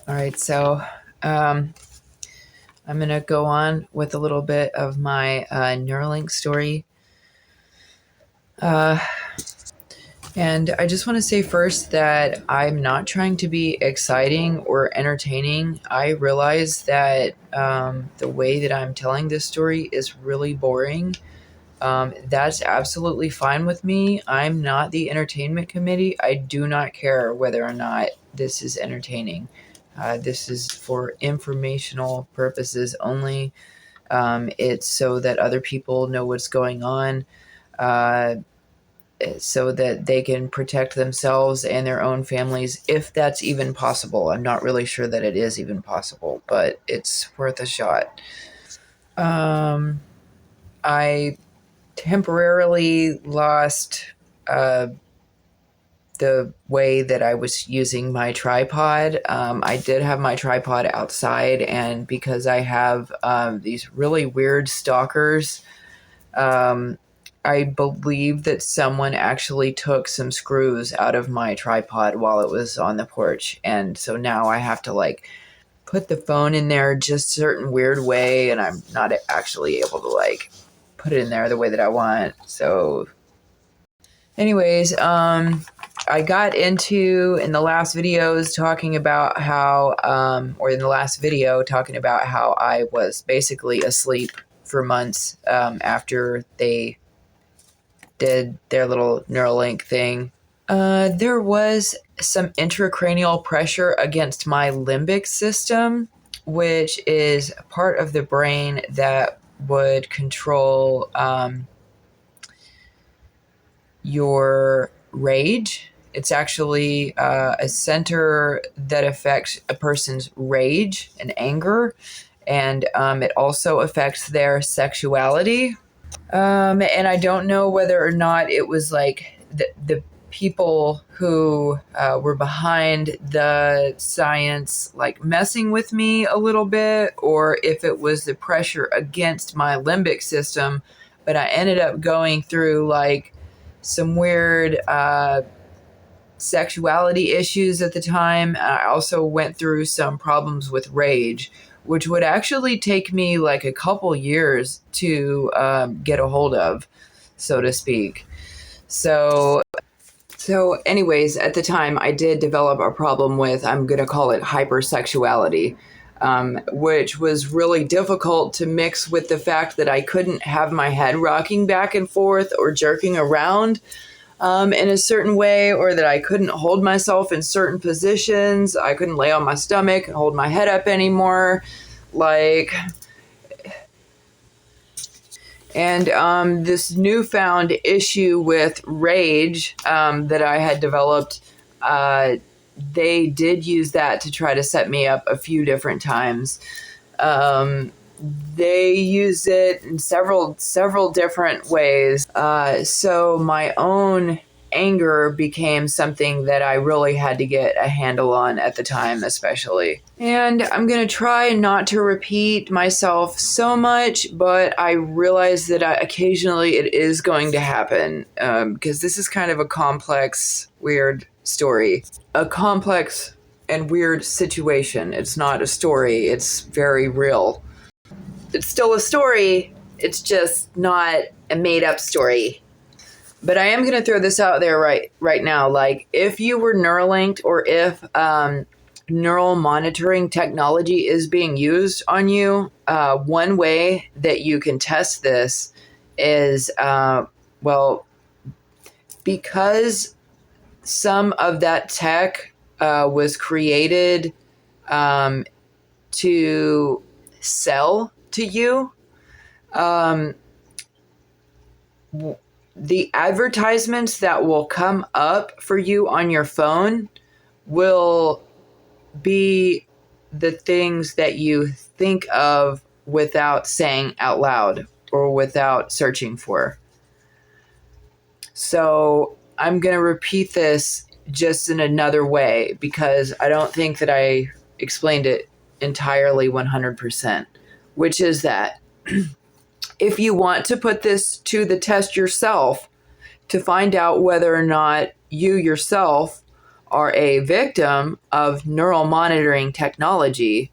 All right, so um, I'm going to go on with a little bit of my Neuralink story. And I just want to say first that I'm not trying to be exciting or entertaining. I realize that the way that I'm telling this story is really boring. That's absolutely fine with me. I'm not the entertainment committee. I do not care whether or not this is entertaining. This is for informational purposes only. It's so that other people know what's going on, uh, so that they can protect themselves and their own families, if that's even possible. I'm not really sure that it is even possible, but it's worth a shot. I temporarily lost uh, the way that I was using my tripod. I did have my tripod outside, and because I have these really weird stalkers, um, I believe that someone actually took some screws out of my tripod while it was on the porch. And so now I have to like put the phone in there just a certain weird way, and I'm not actually able to like put it in there the way that I want. So anyways, I got into in the last videos talking about how, or in the last video talking about how I was basically asleep for months after they did their little Neuralink thing. There was some intracranial pressure against my limbic system, which is part of the brain that would control your rage. It's actually a center that affects a person's rage and anger, and it also affects their sexuality. And I don't know whether or not it was like the people who were behind the science like messing with me a little bit, or if it was the pressure against my limbic system. But I ended up going through like some weird sexuality issues at the time. I also went through some problems with rage, which would actually take me like a couple years to get a hold of, so to speak. So, anyways, at the time, I did develop a problem with, I'm going to call it hypersexuality, which was really difficult to mix with the fact that I couldn't have my head rocking back and forth or jerking around in a certain way, or that I couldn't hold myself in certain positions. I couldn't lay on my stomach and hold my head up anymore. Like, and this newfound issue with rage that I had developed, they did use that to try to set me up a few different times. They use it in several different ways. So my own anger became something that I really had to get a handle on at the time, especially. And I'm going to try not to repeat myself so much, but I realize that occasionally it is going to happen, because this is kind of a complex, weird story. A complex and weird situation. It's not a story. It's very real. It's still a story. It's just not a made-up story. But I am going to throw this out there right now. Like, if you were Neuralinked, or if neural monitoring technology is being used on you, one way that you can test this is, because some of that tech was created to sell to you, the advertisements that will come up for you on your phone will be the things that you think of without saying out loud or without searching for. So I'm going to repeat this just in another way, because I don't think that I explained it entirely 100%, which is that if you want to put this to the test yourself to find out whether or not you yourself are a victim of neural monitoring technology,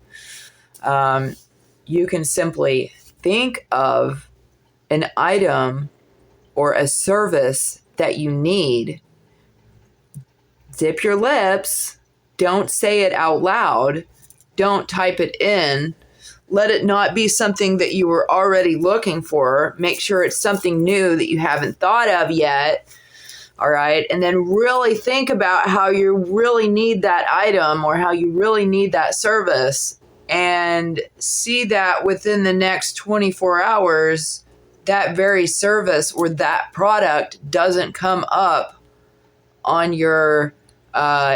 you can simply think of an item or a service that you need, zip your lips, don't say it out loud, don't type it in, let it not be something that you were already looking for, make sure it's something new that you haven't thought of yet, all right? And then really think about how you really need that item or how you really need that service, and see that within the next 24 hours, that very service or that product doesn't come up on your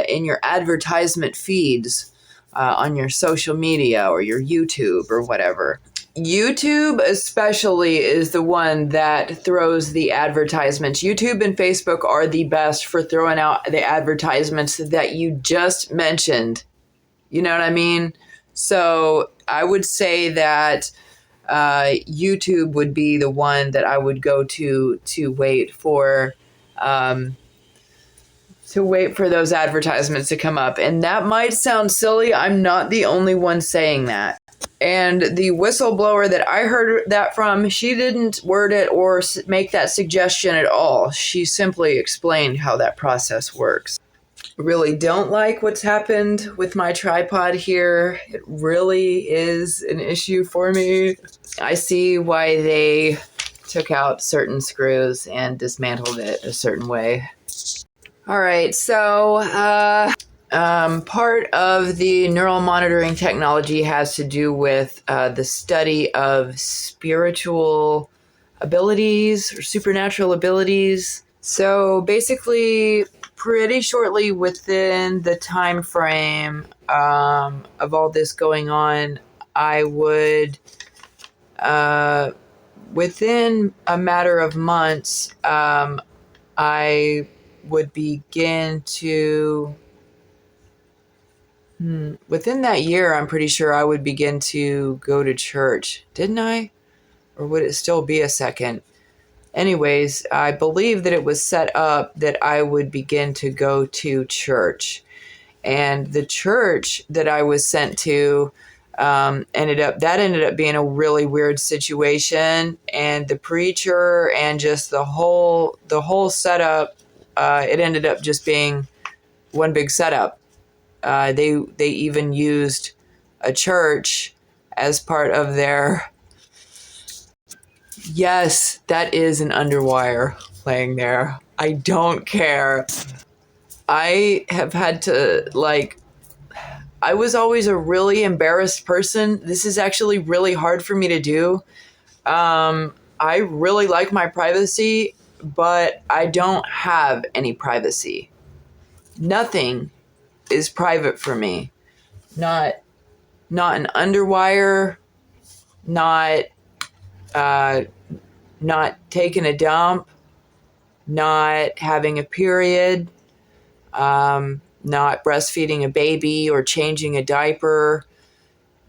in your advertisement feeds, on your social media or your YouTube or whatever. YouTube especially is the one that throws the advertisements. YouTube and Facebook are the best for throwing out the advertisements that you just mentioned. You know what I mean? So I would say that YouTube would be the one that I would go to wait for those advertisements to come up. And that might sound silly. I'm not the only one saying that. And the whistleblower that I heard that from, she didn't word it or make that suggestion at all. She simply explained how that process works. I really don't like what's happened with my tripod here. It really is an issue for me. I see why they took out certain screws and dismantled it a certain way. All right, so part of the neural monitoring technology has to do with the study of spiritual abilities or supernatural abilities. So basically, pretty shortly within the time frame of all this going on, I would, within a matter of months, I would begin to, within that year, I'm pretty sure I would begin to go to church. Didn't I? Or would it still be a second? Anyways, I believe that it was set up that I would begin to go to church. And the church that I was sent to ended up being a really weird situation. And the preacher and just the whole setup, it ended up just being one big setup. They even used a church as part of their... Yes, that is an underwire playing there. I don't care. I have had to, I was always a really embarrassed person. This is actually really hard for me to do. I really like my privacy, but I don't have any privacy. Nothing is private for me. Not an underwire, not taking a dump, not having a period, not breastfeeding a baby or changing a diaper,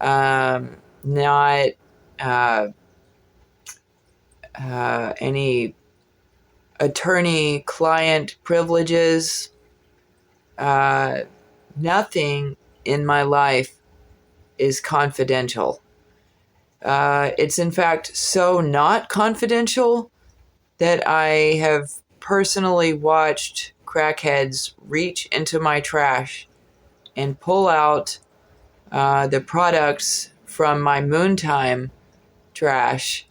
not any attorney-client privileges. Nothing in my life is confidential. It's in fact so not confidential that I have personally watched crackheads reach into my trash and pull out the products from my Moontime trash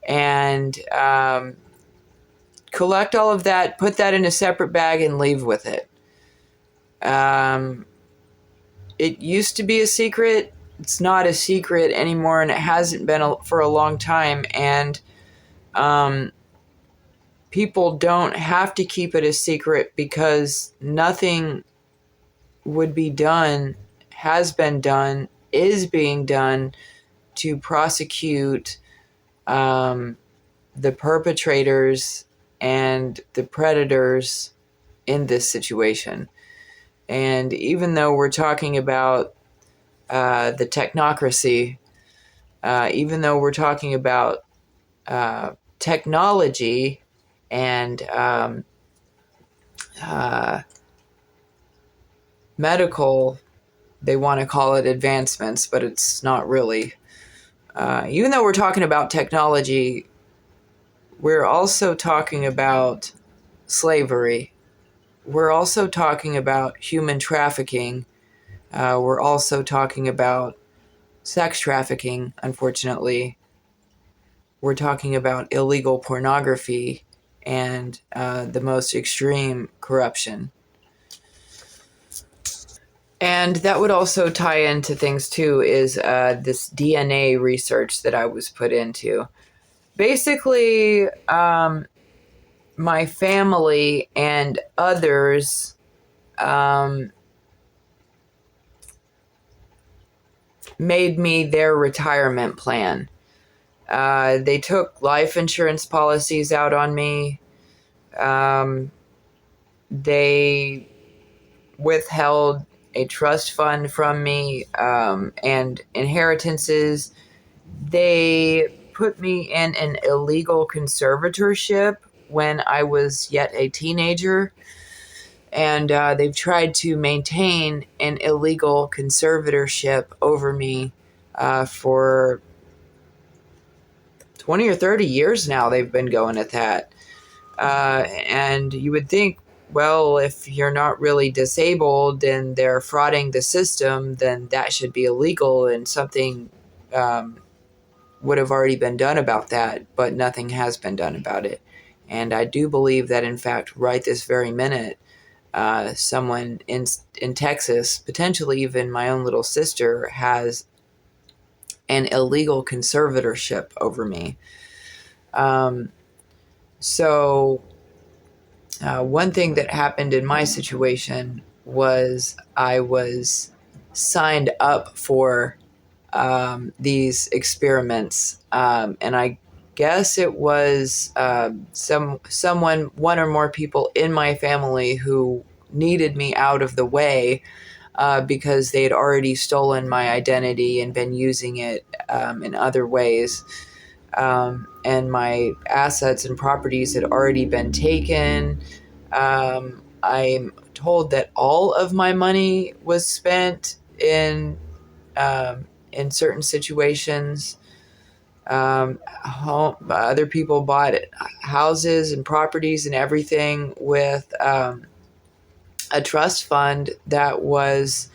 and collect all of that, put that in a separate bag, and leave with it. It used to be a secret. It's not a secret anymore, and it hasn't been for a long time. And people don't have to keep it a secret because nothing would be done, has been done, is being done to prosecute the perpetrators and the predators in this situation. And even though we're talking about the technocracy, even though we're talking about technology and medical, they want to call it advancements, but it's not really. Even though we're talking about technology, we're also talking about slavery. We're also talking about human trafficking. We're also talking about sex trafficking, unfortunately. We're talking about illegal pornography and the most extreme corruption. And that would also tie into things too, is this DNA research that I was put into. Basically, my family and others made me their retirement plan. They took life insurance policies out on me. They withheld a trust fund from me and inheritances. They put me in an illegal conservatorship when I was yet a teenager. And they've tried to maintain an illegal conservatorship over me for 20 or 30 years now. They've been going at that. And you would think, well, if you're not really disabled and they're frauding the system, then that should be illegal and something would have already been done about that, but nothing has been done about it. And I do believe that, in fact, right this very minute, someone in Texas, potentially even my own little sister, has an illegal conservatorship over me. So one thing that happened in my situation was I was signed up for these experiments, and I guess it was someone, one or more people in my family who needed me out of the way because they had already stolen my identity and been using it in other ways. And my assets and properties had already been taken. I'm told that all of my money was spent in certain situations. Other people bought houses and properties and everything with a trust fund that was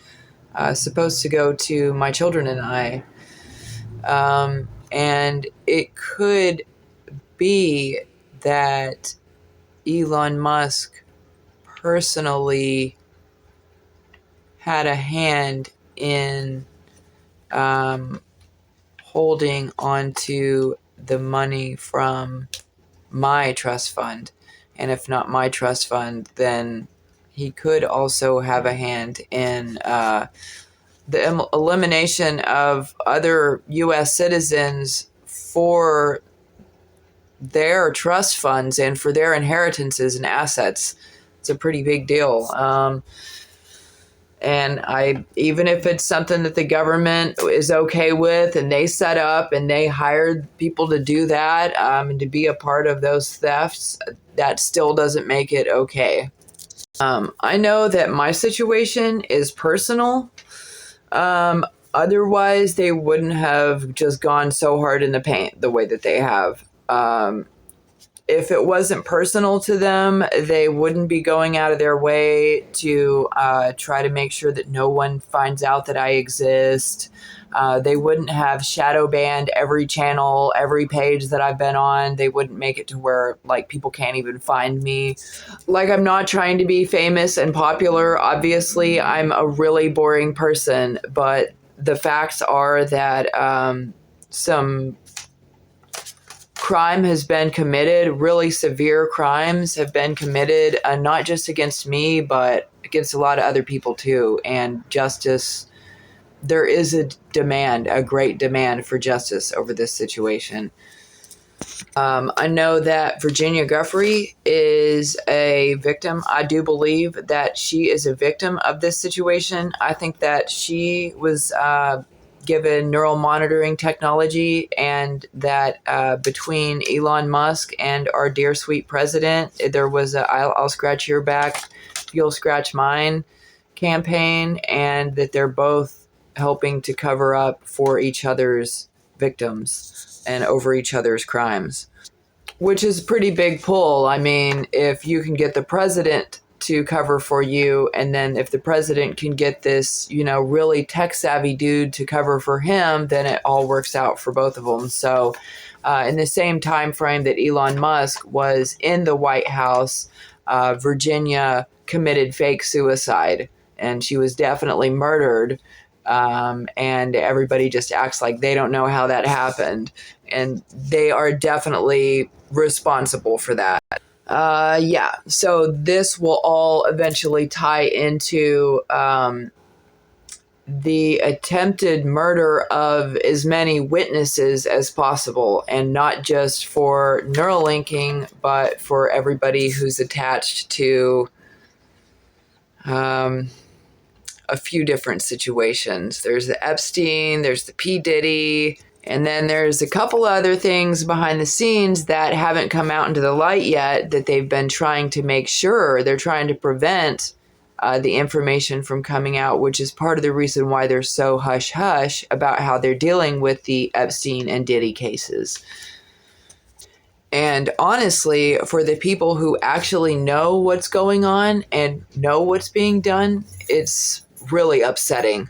supposed to go to my children and I. And it could be that Elon Musk personally had a hand in holding onto the money from my trust fund. And if not my trust fund, then he could also have a hand in the elimination of other U.S. citizens for their trust funds and for their inheritances and assets. It's a pretty big deal. And even if it's something that the government is okay with and they set up and they hired people to do that and to be a part of those thefts, that still doesn't make it okay. I know that my situation is personal. Otherwise, they wouldn't have just gone so hard in the paint the way that they have. If it wasn't personal to them, they wouldn't be going out of their way to try to make sure that no one finds out that I exist. They wouldn't have shadow banned every channel, every page that I've been on. They wouldn't make it to where like people can't even find me. Like, I'm not trying to be famous and popular. Obviously, I'm a really boring person, but the facts are that some crime has been committed, really severe crimes have been committed, not just against me, but against a lot of other people too. And justice, there is a demand, a great demand for justice over this situation. I know that Virginia Giuffre is a victim. I do believe that she is a victim of this situation. I think that she was given neural monitoring technology, and that between Elon Musk and our dear sweet president, there was a I'll scratch your back, you'll scratch mine campaign, and that they're both helping to cover up for each other's victims and over each other's crimes, which is a pretty big pull. I mean, if you can get the president to cover for you, and then if the president can get this, really tech savvy dude to cover for him, then it all works out for both of them. So in the same time frame that Elon Musk was in the White House, Virginia committed fake suicide, and she was definitely murdered. And everybody just acts like they don't know how that happened. And they are definitely responsible for that. Yeah, so this will all eventually tie into the attempted murder of as many witnesses as possible, and not just for Neuralinking, but for everybody who's attached to a few different situations. There's the Epstein, there's the P. Diddy, and then there's a couple other things behind the scenes that haven't come out into the light yet that they've been trying to make sure. They're trying to prevent the information from coming out, which is part of the reason why they're so hush-hush about how they're dealing with the Epstein and Diddy cases. And honestly, for the people who actually know what's going on and know what's being done, it's really upsetting.